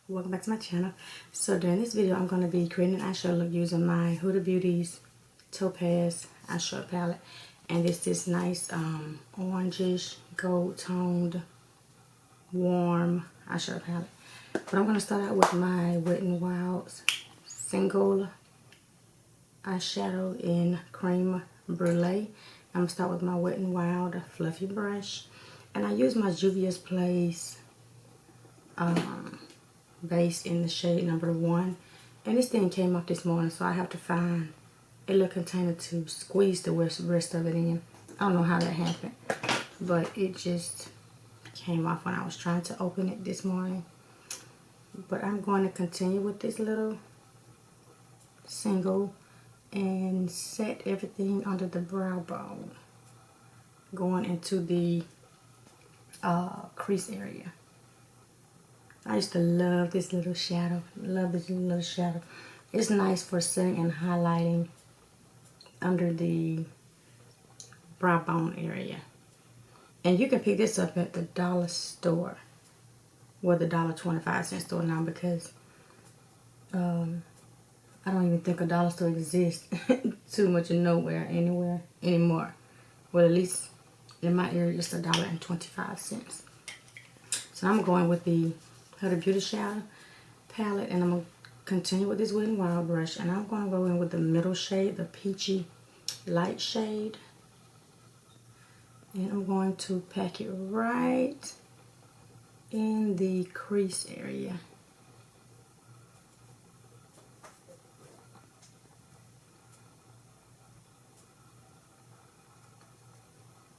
Welcome back to my channel. So during this video I'm going to be creating an eyeshadow look using my Huda Beauty's Topaz Eyeshadow palette, and it's this nice orangish gold toned warm eyeshadow palette. But I'm going to start out with my Wet n Wild's single eyeshadow in Cream Brulee. I'm going to start with my Wet n Wild fluffy brush, and I use my Juvia's Place base in the shade number 1, and this thing came off this morning, so I have to find a little container to squeeze the rest of it in. I don't know how that happened, but it just came off when I was trying to open it this morning. But I'm going to continue with this little single and set everything under the brow bone, going into the crease area. I used to love this little shadow. Love this little shadow. It's nice for setting and highlighting under the brow bone area. And you can pick this up at the dollar store, or the $1.25 store now, because I don't even think a dollar store exists too much of nowhere, anywhere anymore. Well, at least in my area, it's $1.25. So I'm going with the Huda Beauty Shadow palette, and I'm going to continue with this Wet n Wild brush, and I'm going to go in with the middle shade, the peachy light shade, and I'm going to pack it right in the crease area.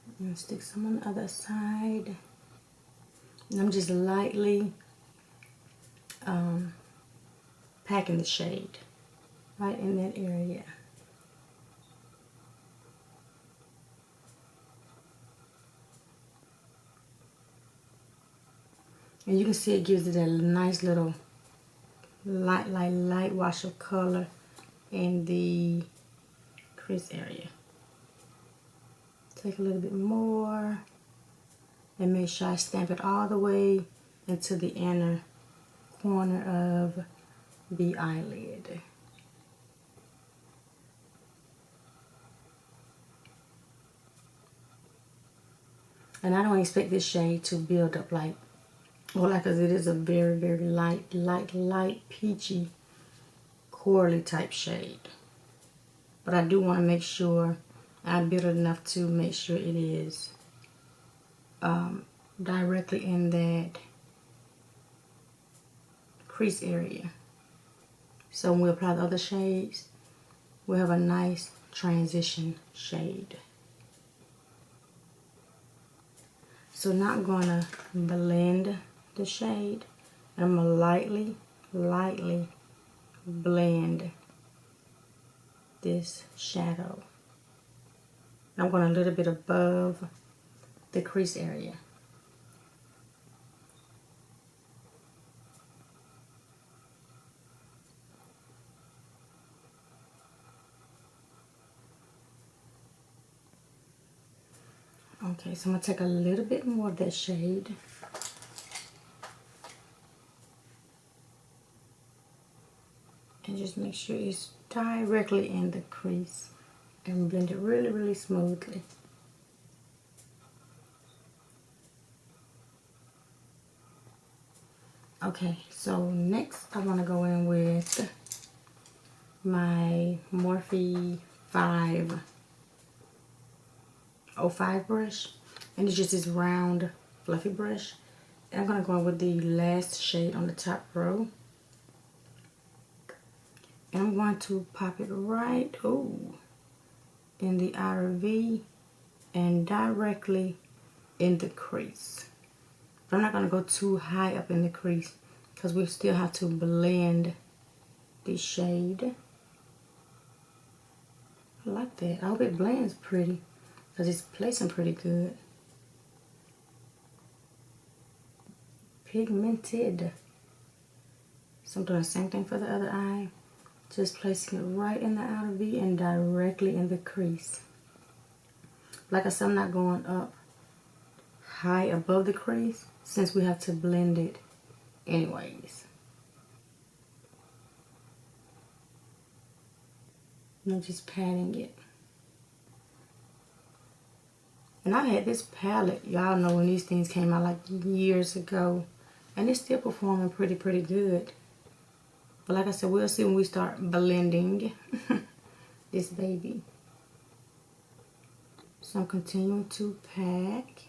I'm going to stick some on the other side, and I'm just lightly packing the shade right in that area. And you can see it gives it a nice little light wash of color in the crease area. Take a little bit more and make sure I stamp it all the way into the inner corner of the eyelid. And I don't expect this shade to build up like, because it is a very light peachy corally type shade. But I do want to make sure I build it enough to make sure it is directly in that crease area. So when we apply the other shades, we'll have a nice transition shade. So now I'm going to blend the shade, and I'm going to lightly blend this shadow. I'm going a little bit above the crease area. Okay, so I'm going to take a little bit more of that shade. And just make sure it's directly in the crease. And blend it really smoothly. Okay, so next I want to go in with my Morphe 505 brush, and it's just this round fluffy brush. And I'm going to go in with the last shade on the top row, and I'm going to pop it right in the outer V and directly in the crease. But I'm not going to go too high up in the crease because we still have to blend the shade. I like that. I hope it blends pretty because it's placing pretty good. Pigmented. So I'm doing the same thing for the other eye. Just placing it right in the outer V and directly in the crease. Like I said, I'm not going up high above the crease since we have to blend it anyways. And I'm just patting it. And I had this palette, y'all know when these things came out like years ago. And it's still performing pretty good. But like I said, we'll see when we start blending this baby. So I'm continuing to pack.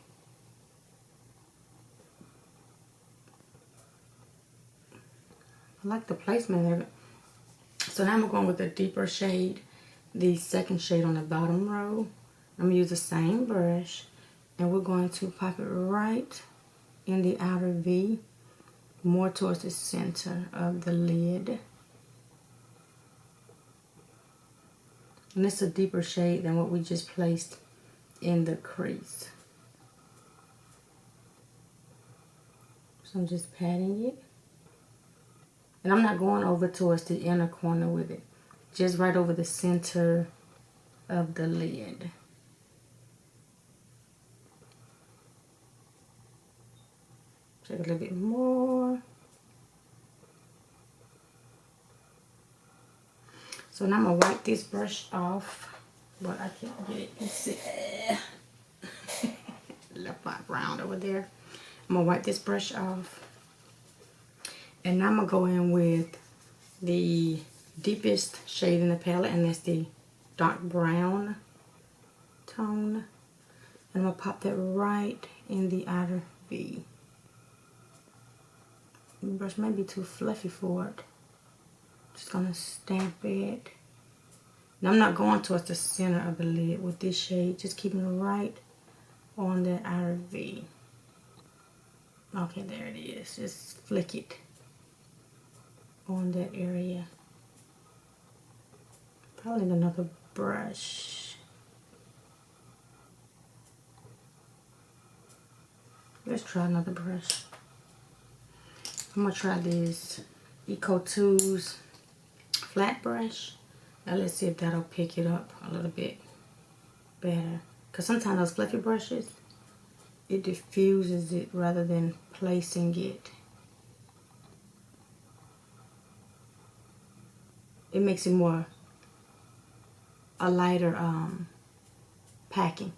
I like the placement of it. So now I'm going with a deeper shade, the second shade on the bottom row. I'm going to use the same brush, and we're going to pop it right in the outer V, more towards the center of the lid. And it's a deeper shade than what we just placed in the crease. So I'm just patting it. And I'm not going over towards the inner corner with it. Just right over the center of the lid. Take a little bit more. So now I'm going to wipe this brush off. But I can't get it. Let's see. Left my round over there. I'm going to wipe this brush off. And now I'm going to go in with the deepest shade in the palette, and that's the dark brown tone. And I'm going to pop that right in the outer V. The brush may be too fluffy for it. Just going to stamp it. Now I'm not going towards the center of the lid with this shade, just keeping it right on that outer V. Okay, there it is. Just flick it on that area. Probably need another brush. Let's try another brush. I'm gonna try this Eco2's flat brush. Now let's see if that'll pick it up a little bit better. Cause sometimes those fluffy brushes, it diffuses it rather than placing it. It makes it more a lighter packing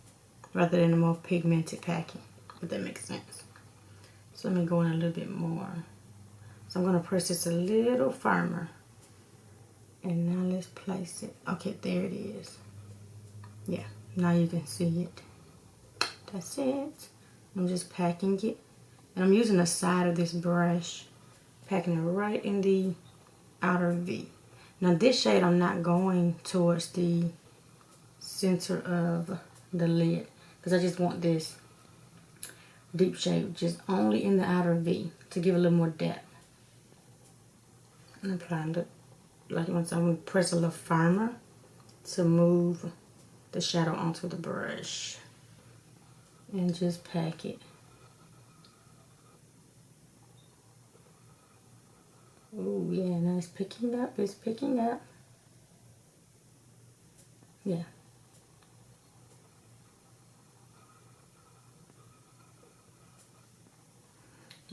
rather than a more pigmented packing, if that makes sense. So let me go in a little bit more. So I'm going to press this a little firmer. And now let's place it. Okay, there it is. Yeah, now you can see it. That's it. I'm just packing it. And I'm using the side of this brush, packing it right in the outer V. Now this shade I'm not going towards the center of the lid, because I just want this deep shade just only in the outer V to give a little more depth. And applying it like once I'm going to press a little firmer to move the shadow onto the brush and just pack it. Oh yeah, now it's picking up, it's picking up. Yeah.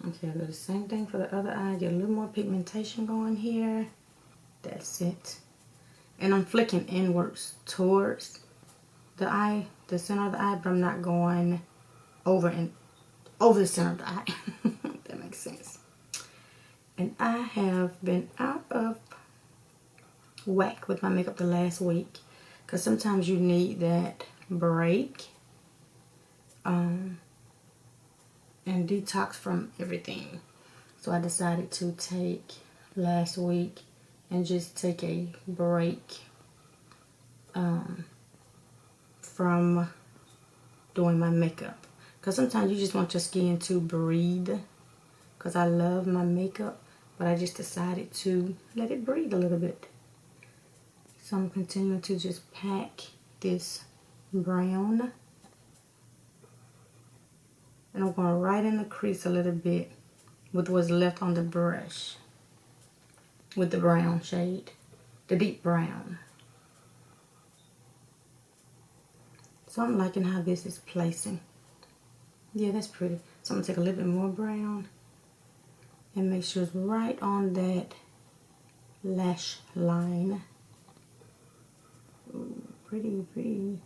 Okay, I'll do the same thing for the other eye. Get a little more pigmentation going here. That's it. And I'm flicking inwards towards the eye, the center of the eye, but I'm not going over the center of the eye. That makes sense. And I have been out of whack with my makeup the last week, because sometimes you need that break and detox from everything. So I decided to take last week and just take a break from doing my makeup, because sometimes you just want your skin to breathe, because I love my makeup, but I just decided to let it breathe a little bit. So I'm continuing to just pack this brown, and I'm going right in the crease a little bit with what's left on the brush with the brown shade, the deep brown. So I'm liking how this is placing. Yeah, that's pretty. So I'm going to take a little bit more brown and make sure it's right on that lash line. pretty, pretty.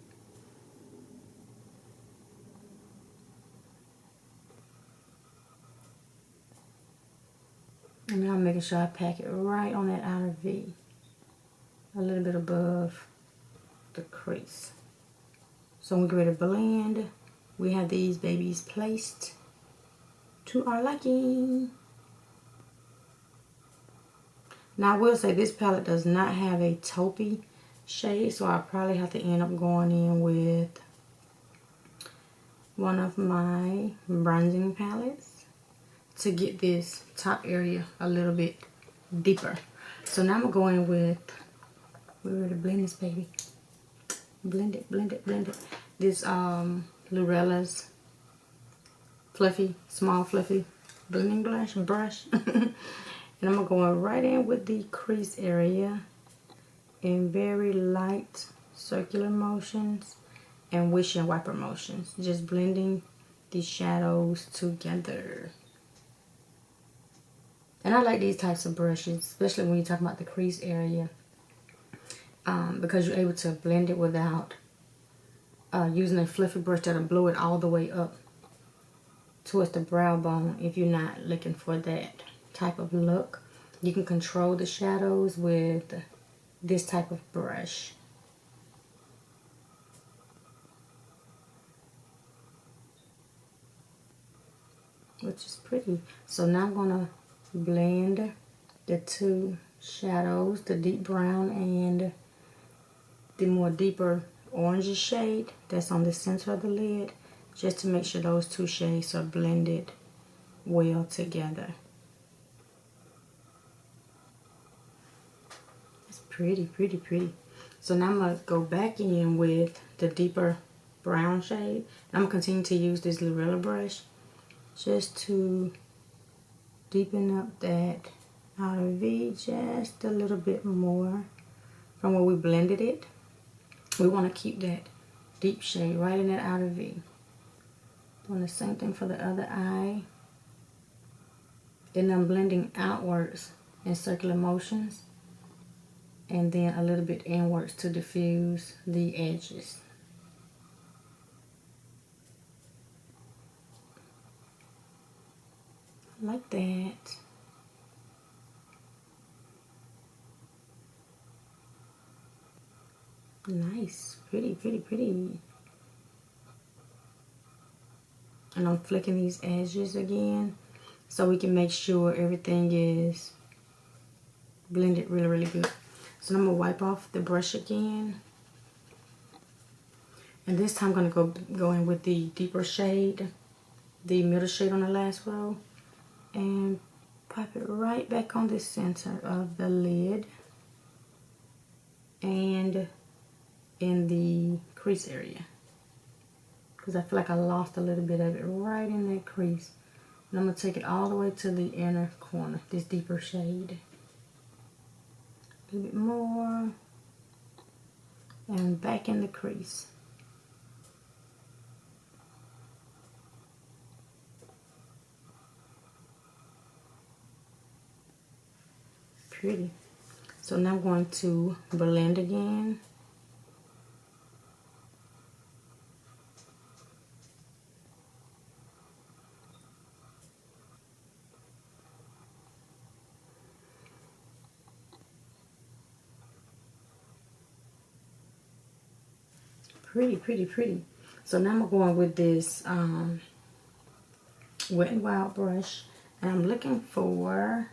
And now I'm making sure I pack it right on that outer V. A little bit above the crease. So when we get ready to blend, we have these babies placed to our liking. Now I will say this palette does not have a taupey shade, so I'll probably have to end up going in with one of my bronzing palettes to get this top area a little bit deeper. So now I'm going with, we're ready to blend this baby. Blend it, blend it, blend it. This Lurella's fluffy, small fluffy blending brush. And I'm going right in with the crease area in very light circular motions and windshield wiper motions. Just blending these shadows together. And I like these types of brushes, especially when you're talking about the crease area. Because you're able to blend it without using a fluffy brush that'll blow it all the way up towards the brow bone. If you're not looking for that type of look, you can control the shadows with this type of brush. Which is pretty. So now I'm gonna blend the two shadows, the deep brown and the more deeper orangey shade that's on the center of the lid, just to make sure those two shades are blended well together. It's pretty, pretty, pretty. So now I'm going to go back in with the deeper brown shade. I'm going to continue to use this Lurella brush just to deepen up that outer V just a little bit more from where we blended it. We want to keep that deep shade right in that outer V. Doing the same thing for the other eye. And I'm blending outwards in circular motions. And then a little bit inwards to diffuse the edges. Like that. Nice, pretty, pretty, pretty. And I'm flicking these edges again so we can make sure everything is blended really, really good. So I'm gonna wipe off the brush again. And this time I'm gonna go in with the deeper shade, the middle shade on the last row, and pop it right back on the center of the lid and in the crease area, because I feel like I lost a little bit of it right in that crease. And I'm going to take it all the way to the inner corner, this deeper shade. A little bit more. And back in the crease. Pretty. So now I'm going to blend again. Pretty, pretty, pretty. So now I'm going with this Wet n Wild brush, and I'm looking for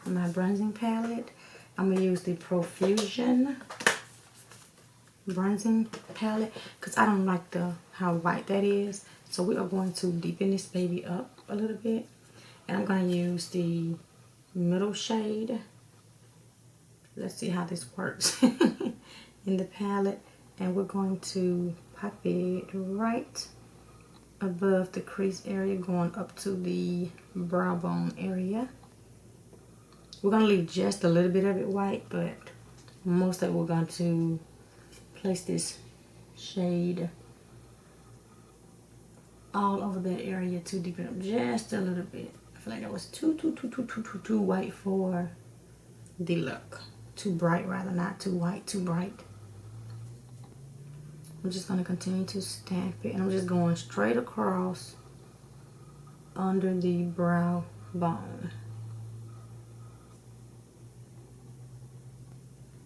my bronzing palette. I'm going to use the Profusion bronzing palette because I don't like how white that is. So we are going to deepen this baby up a little bit, and I'm going to use the middle shade. Let's see how this works in the palette. And we're going to pop it right above the crease area, going up to the brow bone area. We're going to leave just a little bit of it white, but most of it we're going to place this shade all over that area to deepen up just a little bit. I feel like that was too white for the look. Too bright rather, not too white, too bright. I'm just going to continue to stamp it, and I'm just going straight across under the brow bone.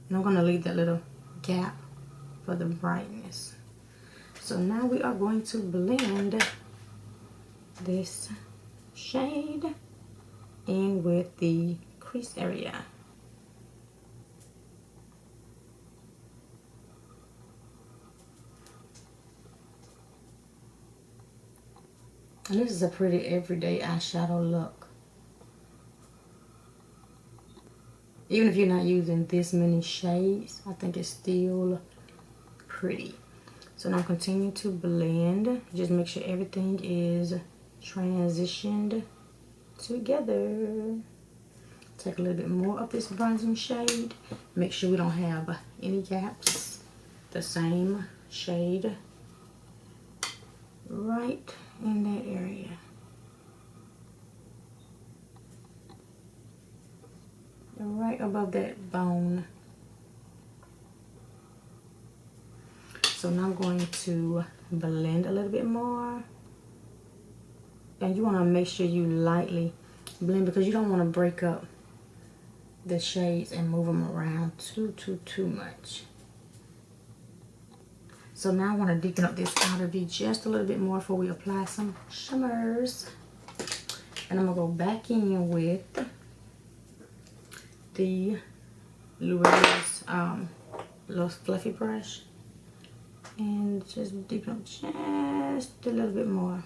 And I'm going to leave that little gap for the brightness. So now we are going to blend this shade in with the crease area. And this is a pretty everyday eyeshadow look. Even if you're not using this many shades, I think it's still pretty. So now continue to blend. Just make sure everything is transitioned together. Take a little bit more of this bronzing shade. Make sure we don't have any gaps. The same shade right in that area. Right above that bone. So now I'm going to blend a little bit more. And you want to make sure you lightly blend because you don't want to break up the shades and move them around too much. So now I want to deepen up this outer V just a little bit more before we apply some shimmers. And I'm going to go back in with the Lure's little fluffy brush and just deepen up just a little bit more.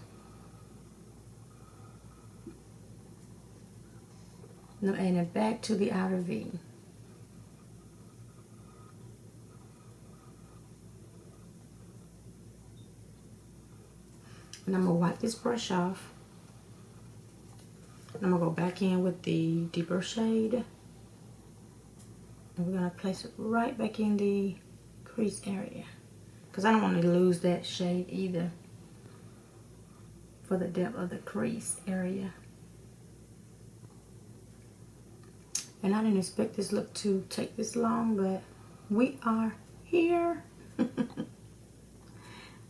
Now add it back to the outer V. And I'm going to wipe this brush off. And I'm going to go back in with the deeper shade. And we're going to place it right back in the crease area. Because I don't want to lose that shade either for the depth of the crease area. And I didn't expect this look to take this long, but we are here.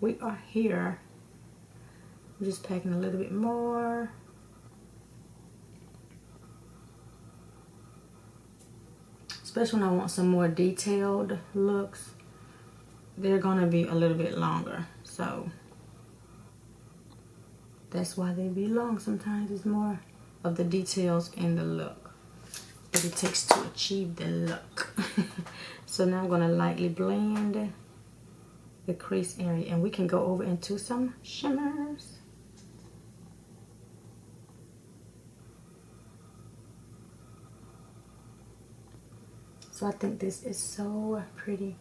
We are here. I'm just packing a little bit more. Especially when I want some more detailed looks. They're gonna be a little bit longer. So that's why they be long. Sometimes it's more of the details in the look that it takes to achieve the look. So now I'm gonna lightly blend the crease area, and we can go over into some shimmers. So I think this is so pretty.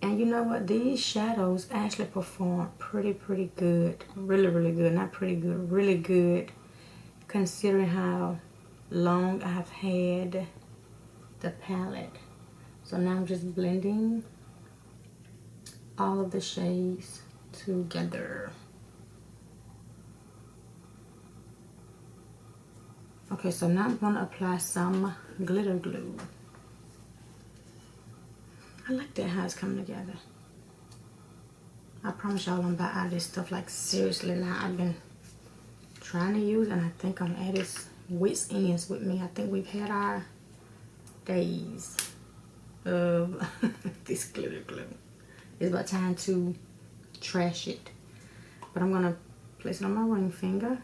And you know what? These shadows actually perform pretty good. Really good. Not pretty good. Really good. Considering how long I've had the palette. So now I'm just blending all of the shades together. Okay, so now I'm going to apply some glitter glue. I like that how it's coming together. I promise y'all I'm about out of this stuff, like seriously now. I've been trying to use, and I think I'm at its wit's ends with me. I think we've had our days of this glitter glue. It's about time to trash it. But I'm gonna place it on my ring finger.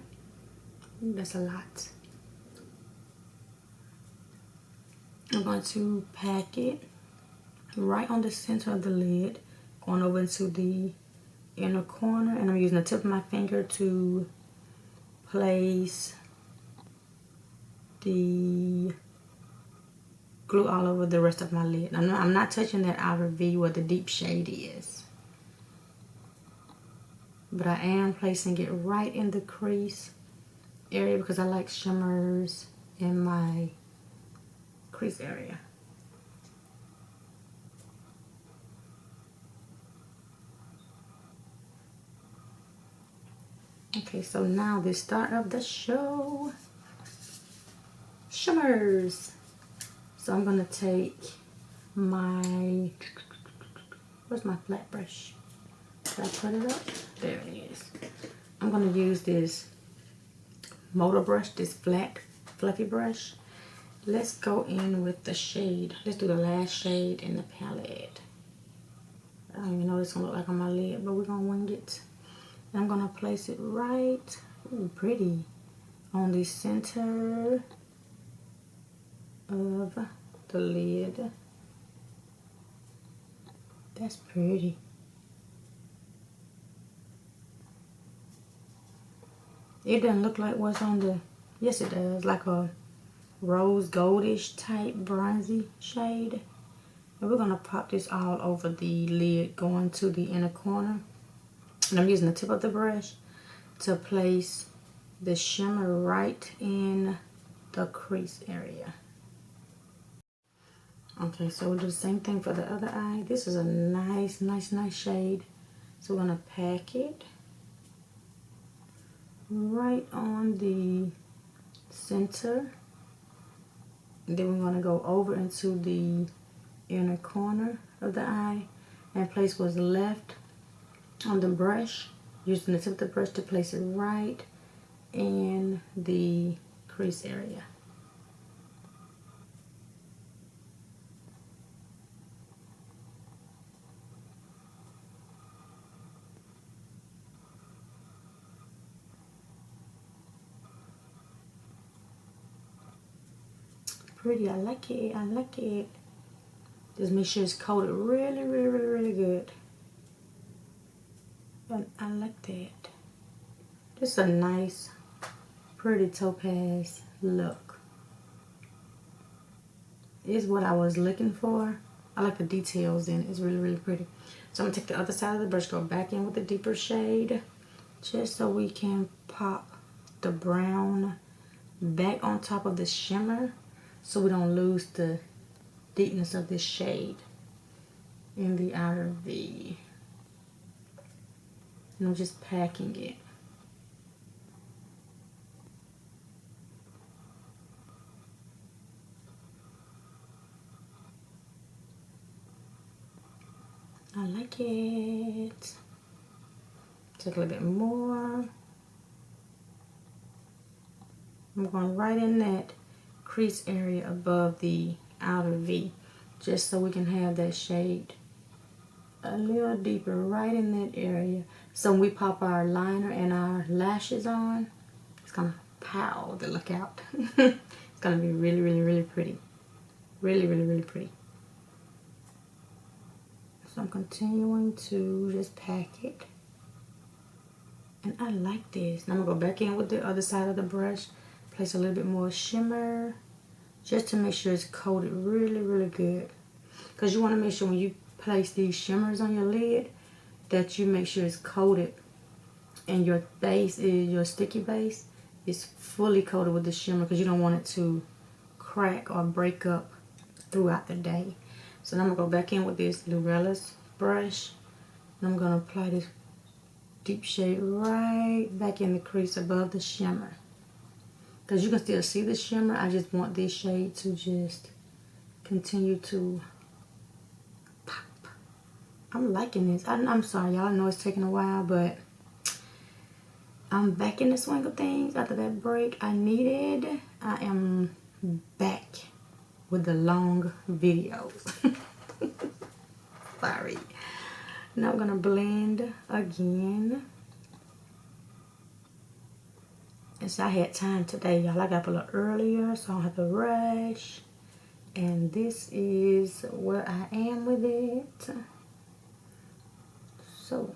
Ooh, that's a lot. I'm going to pack it right on the center of the lid, going over into the inner corner, and I'm using the tip of my finger to place the glue all over the rest of my lid. I'm not touching that outer V where the deep shade is, but I am placing it right in the crease area because I like shimmers in my crease area. Okay, so now the start of the show. Shimmers. So I'm gonna take my, where's my flat brush? Did I put it up? There it is. I'm going to use this motor brush, this flat, fluffy brush. Let's go in with the shade. Let's do the last shade in the palette. I don't even know what it's going to look like on my lid, but we're going to wing it. And I'm going to place it right, ooh, pretty, on the center of the lid. That's pretty. It doesn't look like what's on the, yes it does, like a rose goldish type bronzy shade. And we're gonna pop this all over the lid going to the inner corner. And I'm using the tip of the brush to place the shimmer right in the crease area. Okay, so we'll do the same thing for the other eye. This is a nice shade. So we're gonna pack it right on the center. And then we're gonna go over into the inner corner of the eye and place what's left on the brush, using the tip of the brush to place it right in the crease area. Pretty, I like it, I like it. Just make sure it's coated really good. And I like that. This is a nice, pretty topaz look. It's what I was looking for. I like the details in it. It's really pretty. So I'm gonna take the other side of the brush, go back in with a deeper shade, just so we can pop the brown back on top of the shimmer, so we don't lose the deepness of this shade in the outer V. And I'm just packing it. I like it. Take a little bit more. I'm going right in that crease area above the outer V, just so we can have that shade a little deeper right in that area. So when we pop our liner and our lashes on, it's gonna pow the look out. It's gonna be really pretty. Really pretty. So I'm continuing to just pack it. And I like this. Now I'm gonna go back in with the other side of the brush, place a little bit more shimmer, just to make sure it's coated really good. Because you want to make sure when you place these shimmers on your lid that you make sure it's coated and your base is, your sticky base is fully coated with the shimmer, because you don't want it to crack or break up throughout the day. So now I'm going to go back in with this Lurella's brush, and I'm going to apply this deep shade right back in the crease above the shimmer. Because you can still see the shimmer, I just want this shade to just continue to pop. I'm liking this. I'm sorry, y'all. I know it's taking a while, but I'm back in the swing of things after that break I needed. I am back with the long videos. Sorry. Now I'm going to blend again. And so I had time today, y'all. I got up a little earlier, so I don't have to rush. And this is where I am with it. So.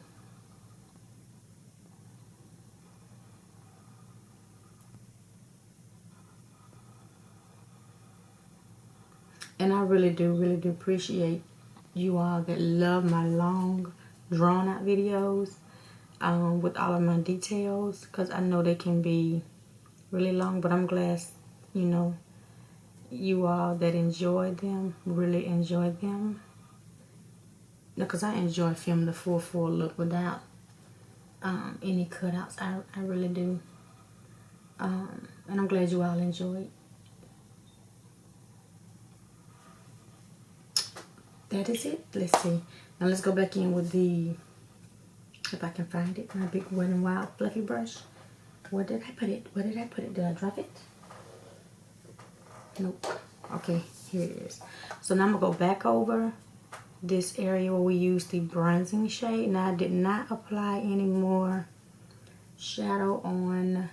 And I really do appreciate you all that love my long, drawn-out videos with all of my details, because I know they can be really long, but I'm glad, you know, you all that enjoy them, really enjoy them. Because I enjoy filming the full look without any cutouts. I really do. And I'm glad you all enjoyed. That is it. Let's see. Now let's go back in with the If I can find it. My big Wet n Wild fluffy brush. Where did I put it? Where did I put it? Did I drop it? Nope. Okay, here it is. So now I'm going to go back over this area where we used the bronzing shade. Now I did not apply any more shadow on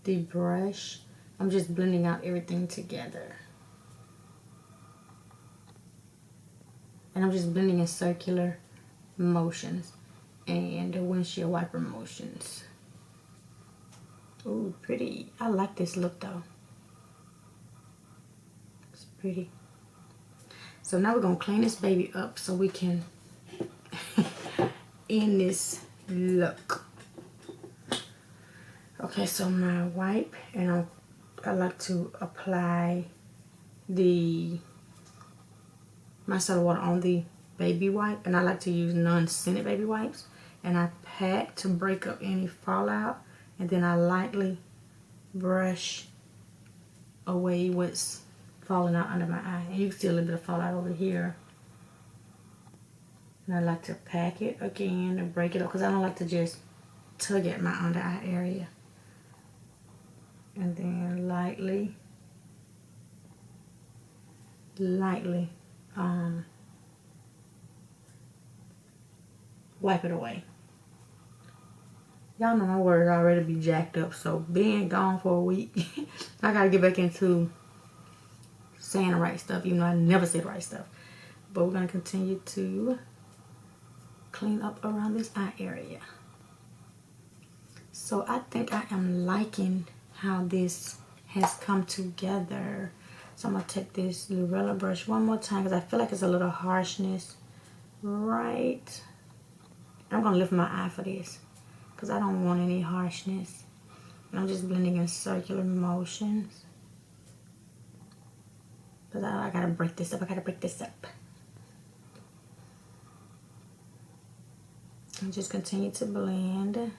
the brush. I'm just blending out everything together. And I'm just blending in circular motions and the windshield wiper motions. Ooh, pretty. I like this look though. It's pretty. So now we're going to clean this baby up so we can end this look. Okay, so my wipe, and I like to apply the micellar water on the baby wipe, and I like to use non-scented baby wipes, and I pat to break up any fallout, and then I lightly brush away what's falling out under my eye. And you can see a little bit of fallout over here, and I like to pack it again and break it up because I don't like to just tug at my under eye area. And then lightly wipe it away. Y'all know my words already be jacked up, so being gone for a week, I gotta get back into saying the right stuff, even though I never say the right stuff. But we're gonna continue to clean up around this eye area. So I think I am liking how this has come together. So I'm gonna take this Lurella brush one more time because I feel like it's a little harshness right. I'm gonna lift my eye for this because I don't want any harshness. And I'm just blending in circular motions because I gotta break this up. And just continue to blend.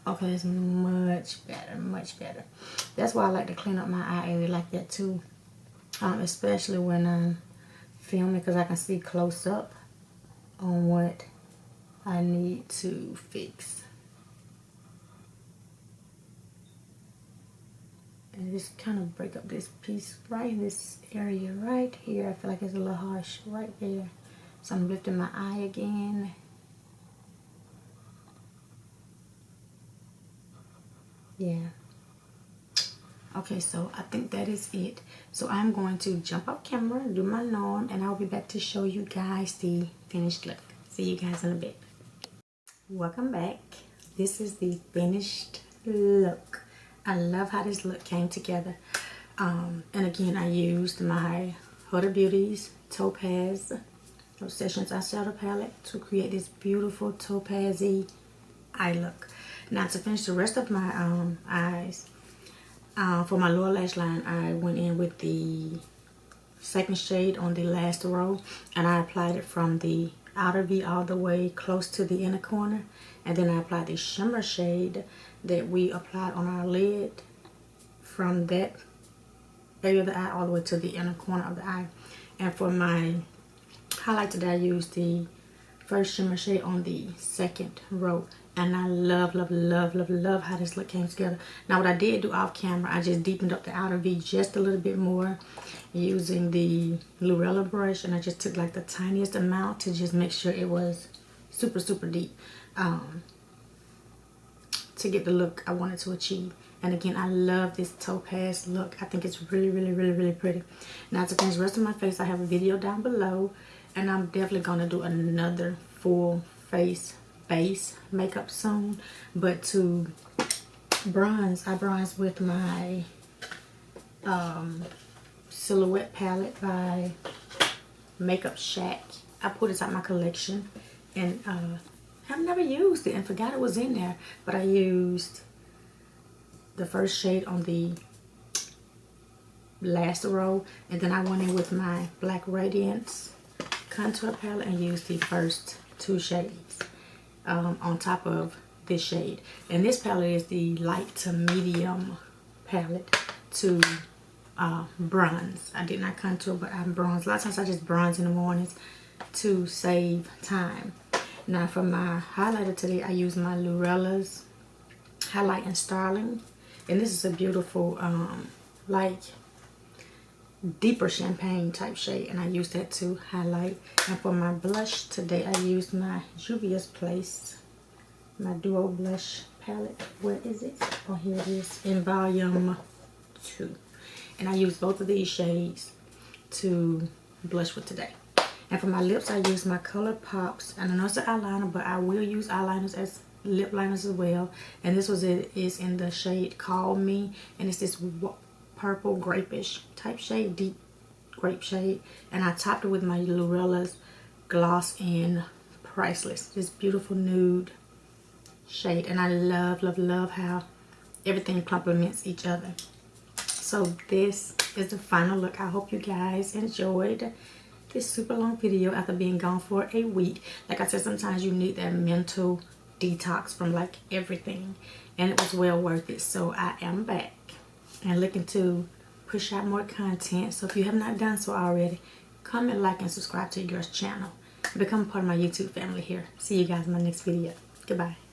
Okay, it's much better, much better. That's why I like to clean up my eye area like that too. Especially when I'm filming, because I can see close up on what I need to fix. And just kind of break up this piece right in this area right here. I feel like it's a little harsh right there. So I'm lifting my eye again. Yeah. Okay, so I think that is it. So I'm going to jump off camera, do my lawn, and I'll be back to show you guys the finished look. See you guys in a bit. Welcome back. This is the finished look. I love how this look came together. And again, I used my Huda Beauty's Topaz Obsessions eyeshadow palette to create this beautiful topazy eye look. Now to finish the rest of my eyes, for my lower lash line, I went in with the second shade on the last row, and I applied it from the outer V all the way close to the inner corner, and then I applied the shimmer shade that we applied on our lid from that area of the eye all the way to the inner corner of the eye. And for my highlight today, I used the first shimmer shade on the second row, and I love how this look came together. Now what I did do off camera, I just deepened up the outer V just a little bit more using the Lurella brush, and I just took like the tiniest amount to just make sure it was super deep to get the look I wanted to achieve. And again, I love this topaz look. I think it's really pretty. Now to finish the rest of my face, I have a video down below, and I'm definitely gonna do another full face base makeup soon. But to bronze, I bronze with my Silhouette palette by Makeup Shack. I pulled this out my collection, and I've never used it and forgot it was in there, but I used the first shade on the last row, and then I went in with my Black Radiance contour palette and used the first two shades on top of this shade. And this palette is the light to medium palette to bronze. I did not contour, but I bronze. A lot of times I just bronze in the mornings to save time. Now for my highlighter today, I use my Lurella's Highlight and Styling. And this is a beautiful, like, deeper champagne type shade. And I use that to highlight. And for my blush today, I used my Juvia's Place, my Duo Blush palette. Where is it? Oh, here it is, in volume 2. And I use both of these shades to blush with today. And for my lips, I use my ColourPops. And I know it's an eyeliner, but I will use eyeliners as lip liners as well. And this is in the shade Call Me. And it's this purple grapish type shade, deep grape shade. And I topped it with my Lurella's Gloss in Priceless. This beautiful nude shade. And I love, love, love how everything complements each other. So this is the final look. I hope you guys enjoyed this super long video after being gone for a week. Like I said, sometimes you need that mental detox from like everything, and it was well worth it. So I am back and looking to push out more content. So if you have not done so already, comment, like, and subscribe to your channel. Become part of my YouTube family here. See you guys in my next video. Goodbye.